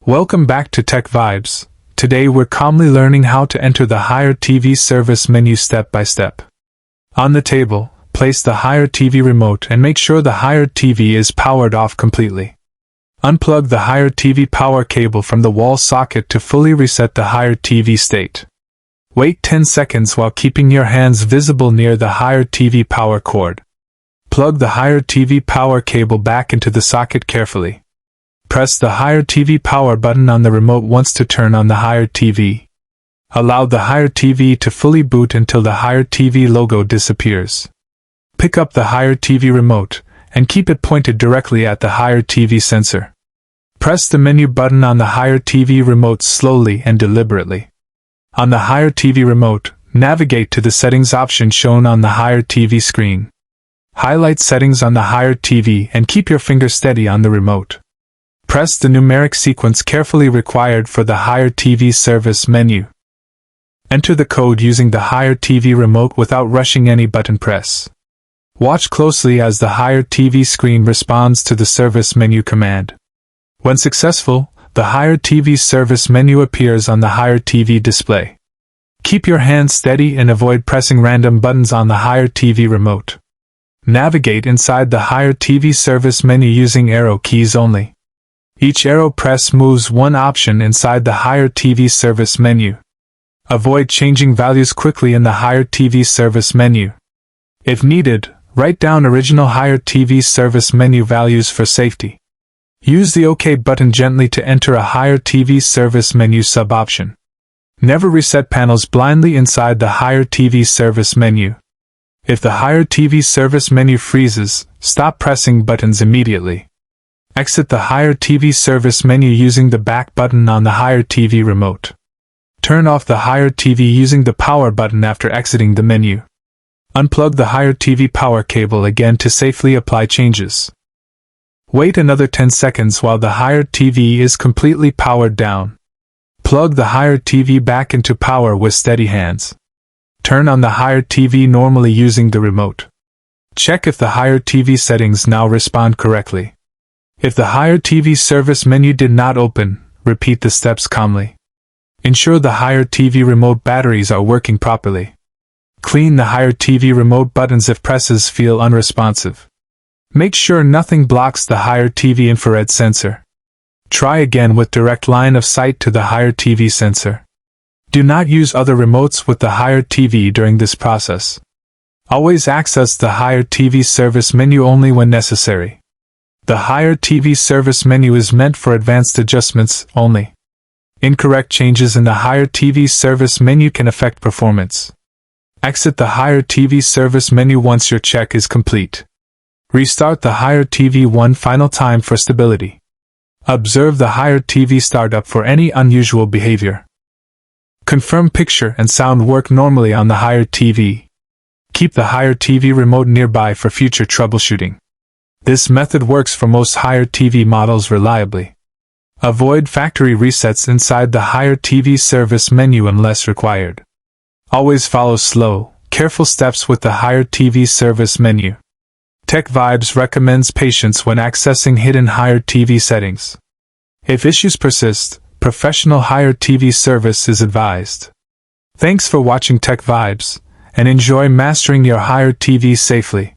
Welcome back to Tech Vibes. Today we're calmly learning how to enter the Hire TV service menu step by step. On the table, place the Hire TV remote and make sure the Hire TV is powered off completely. Unplug the Hire TV power cable from the wall socket to fully reset the Hire TV state. Wait 10 seconds while keeping your hands visible near the Hire TV power cord. Plug the Hire TV power cable back into the socket carefully. Press the Hire TV power button on the remote once to turn on the Hire TV. Allow the Hire TV to fully boot until the Hire TV logo disappears. Pick up the Hire TV remote and keep it pointed directly at the Hire TV sensor. Press the menu button on the Hire TV remote slowly and deliberately. On the Hire TV remote, navigate to the settings option shown on the Hire TV screen. Highlight settings on the Hire TV and keep your finger steady on the remote. Press the numeric sequence carefully required for the Hire TV service menu. Enter the code using the Hire TV remote without rushing any button press. Watch closely as the Hire TV screen responds to the service menu command. When successful, the Hire TV service menu appears on the Hire TV display. Keep your hands steady and avoid pressing random buttons on the Hire TV remote. Navigate inside the Hire TV service menu using arrow keys only. Each arrow press moves one option inside the Hire TV service menu. Avoid changing values quickly in the Hire TV service menu. If needed, write down original Hire TV service menu values for safety. Use the OK button gently to enter a Hire TV service menu sub-option. Never reset panels blindly inside the Hire TV service menu. If the Hire TV service menu freezes, stop pressing buttons immediately. Exit the Hire TV service menu using the back button on the Hire TV remote. Turn off the Hire TV using the power button after exiting the menu. Unplug the Hire TV power cable again to safely apply changes. Wait another 10 seconds while the Hire TV is completely powered down. Plug the Hire TV back into power with steady hands. Turn on the Hire TV normally using the remote. Check if the Hire TV settings now respond correctly. If the Hire TV service menu did not open, repeat the steps calmly. Ensure the Hire TV remote batteries are working properly. Clean the Hire TV remote buttons if presses feel unresponsive. Make sure nothing blocks the Hire TV infrared sensor. Try again with direct line of sight to the Hire TV sensor. Do not use other remotes with the Hire TV during this process. Always access the Hire TV service menu only when necessary. The Hire TV service menu is meant for advanced adjustments only. Incorrect changes in the Hire TV service menu can affect performance. Exit the Hire TV service menu once your check is complete. Restart the Hire TV one final time for stability. Observe the Hire TV startup for any unusual behavior. Confirm picture and sound work normally on the Hire TV. Keep the Hire TV remote nearby for future troubleshooting. This method works for most Hire TV models reliably. Avoid factory resets inside the Hire TV service menu unless required. Always follow slow, careful steps with the Hire TV service menu. Tech Vibes recommends patience when accessing hidden Hire TV settings. If issues persist, professional Hire TV service is advised. Thanks for watching Tech Vibes, and enjoy mastering your Hire TV safely.